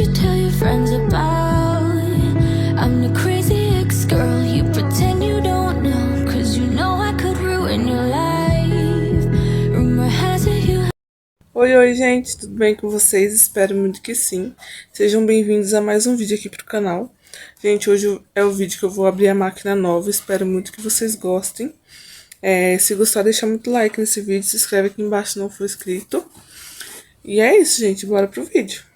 you tell your friends about? I'm the crazy ex-girl you pretend you don't know, 'cause you know I could ruin your life. Rumor has it you... Oi, gente, tudo bem com vocês? Espero muito que sim. Sejam bem-vindos a mais um vídeo aqui pro canal. Gente, hoje é o vídeo que eu vou abrir a máquina nova, espero muito que vocês gostem. Se gostar, deixa muito like nesse vídeo, se inscreve aqui embaixo se não for inscrito. E é isso, gente, bora pro vídeo.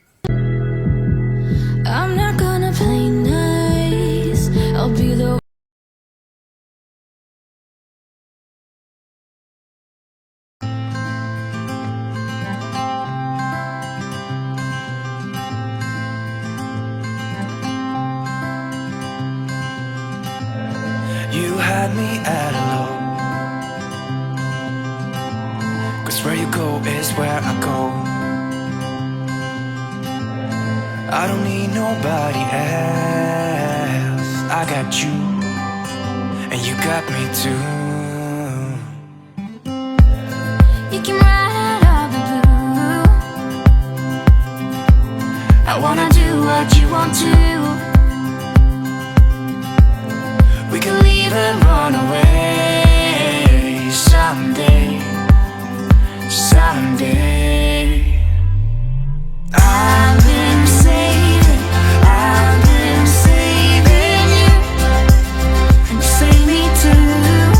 I'm not gonna play nice. I'll be the... You had me at hello, 'cause where you go is where I go. I don't need nobody else. I got you, and you got me too. You can ride all the blue. I wanna do what you want to. We can leave and run away someday, someday. I've been saving you, and you save me too.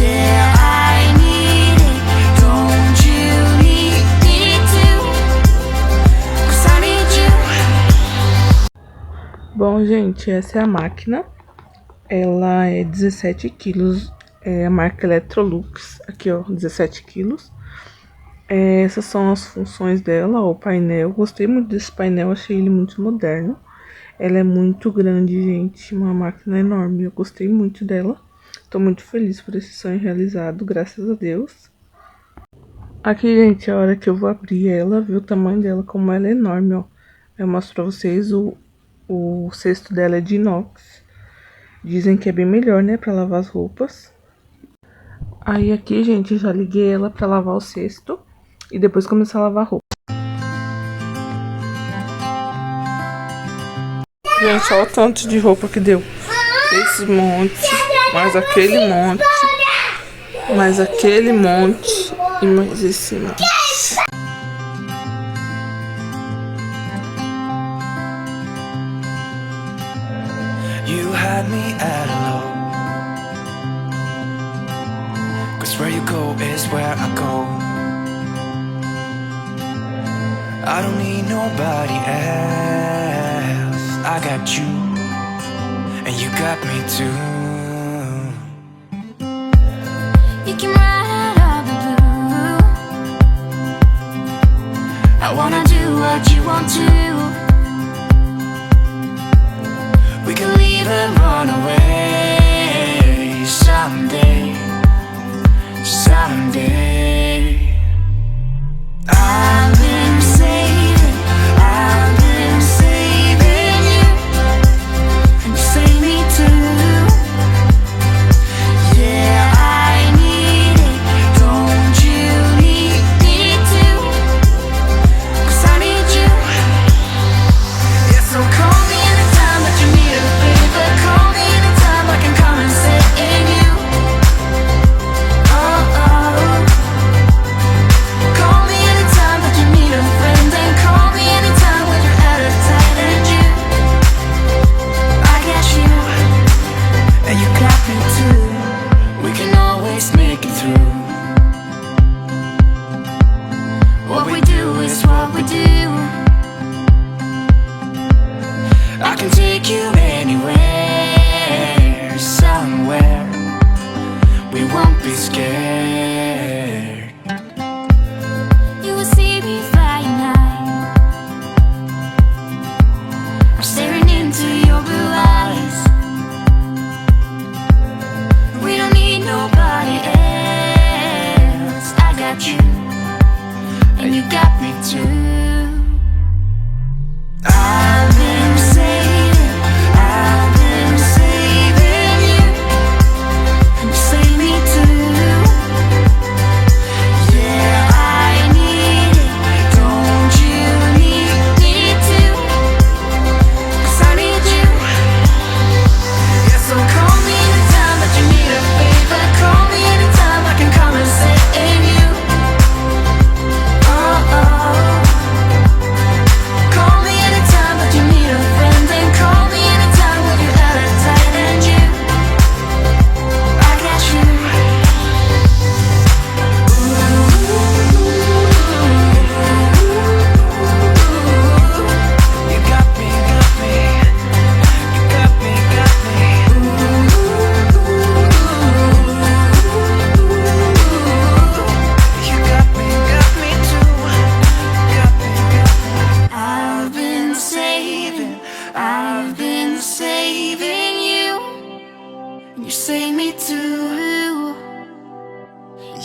Yeah, I need it, don't you need me too? 'Cause I need you. Bom, gente, essa é a máquina. Ela é 17 quilos, é a marca Electrolux, aqui ó, 17 quilos. Essas são as funções dela, ó, o painel. Gostei muito desse painel, achei ele muito moderno. Ela é muito grande, gente, uma máquina enorme, eu gostei muito dela. Tô muito feliz por esse sonho realizado, graças a Deus. Aqui, gente, a hora que eu vou abrir ela, ver o tamanho dela, como ela é enorme, ó. Eu mostro pra vocês, o cesto dela é de inox. Dizem que é bem melhor, né, pra lavar as roupas. Aí aqui, gente, já liguei ela pra lavar o cesto e depois começar a lavar a roupa. Gente, olha o tanto de roupa que deu. Esse monte, mais aquele monte, mais aquele monte e mais esse monte. You had me at hello, 'cause where you go is where I go. I don't need nobody else. I got you, and you got me too. You can ride all the blue. I wanna do what you want to. We can leave and run away someday, someday. I've been saving you, and you save me too. Yeah, I need it, don't you need me too? 'Cause I need you. Yeah, so call me anytime that you need a favor. Call me anytime I can come and sit in you. Oh, oh. Call me anytime that you need a friend, and call me anytime when you're out of tight and you. I got you, And you got me too. we can always make it through. What we do is what we do. I can take you anywhere, somewhere. We won't be scared. You will see me flying high. I'm staring into your blue eyes. We don't need nobody else. I got you, and you got me too. I've been saving you, and you save me too.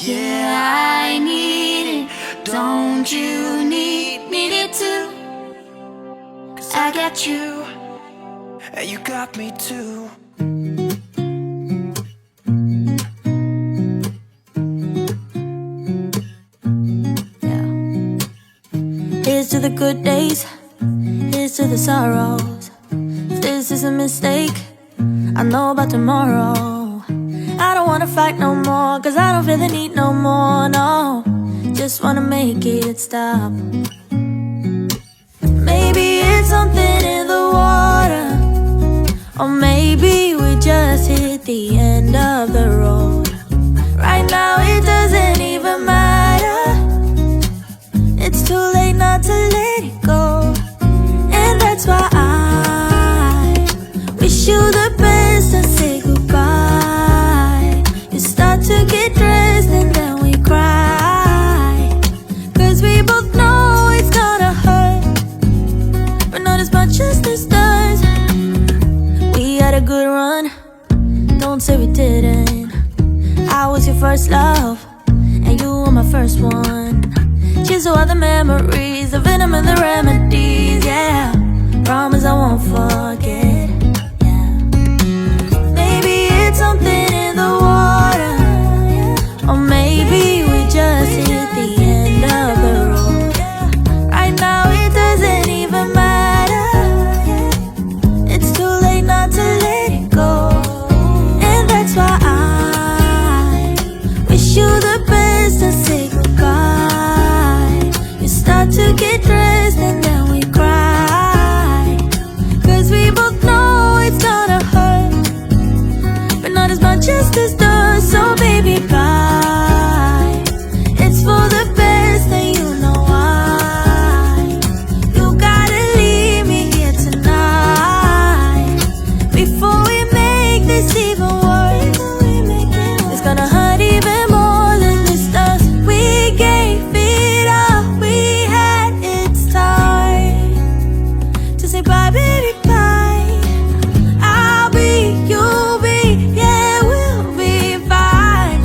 Yeah, I need it. Don't you need it too? 'Cause I got you, and you got me too. yeah. Here's to the good days, here's to the sorrows. If this is a mistake, I know about tomorrow. I don't wanna fight no more, 'cause I don't feel the need no more, no. Just wanna make it stop. Maybe it's something in the water, or maybe we just hit the end of the road. Right now it doesn't even matter. It's too late not to let it go. And that's why I wish you the best and say goodbye. You start to get dressed and then we cry, 'cause we both know it's gonna hurt, but not as much as this does. We had a good run, don't say we didn't. I was your first love, and you were my first one. Cheers to all the memories, the venom and the remedies, yeah. Promise I won't forget, yeah. Maybe it's something in the water, or maybe we just hit the end of the road. Right now it doesn't even matter. It's too late not to let it go. And that's why I wish you the best and say goodbye. You start to get dressed and then we cry, 'cause we both know it's gonna hurt, but not as much as this does. So baby, bye. It's for the best and you know why. You gotta leave me here tonight before we make this even worse. It's gonna hurt even more than this does. We gave it all we had. It's time to say bye, baby, bye. I'll be, you'll be, yeah, we'll be fine.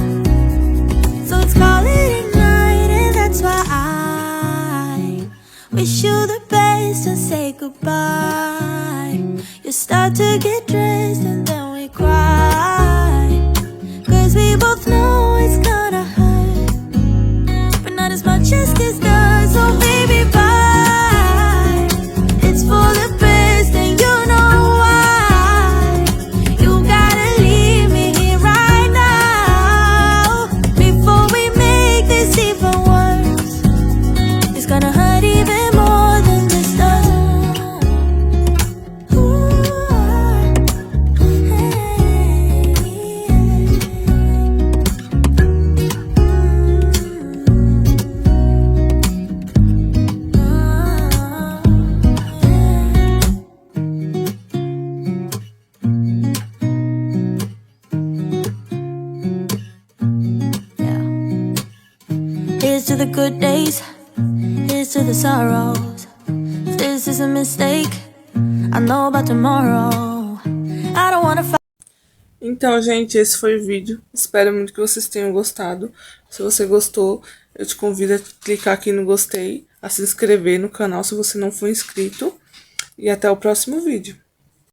So let's call it a night, and that's why I wish you the best and say goodbye. You start to get dressed and then we cry, 'cause we both know it's gonna hurt, but not as much as this does. So baby, bye. It's for the best and you know why. You gotta leave me here right now before we make this even worse. It's gonna hurt even more than this does. Ooh, yeah. Here's to the good days, here's to the sorrows. If this is a mistake, I know about tomorrow. I don't wanna fight. Então, gente, esse foi o vídeo. Espero muito que vocês tenham gostado. Se você gostou, eu te convido a clicar aqui no gostei, a se inscrever no canal se você não for inscrito. E até o próximo vídeo.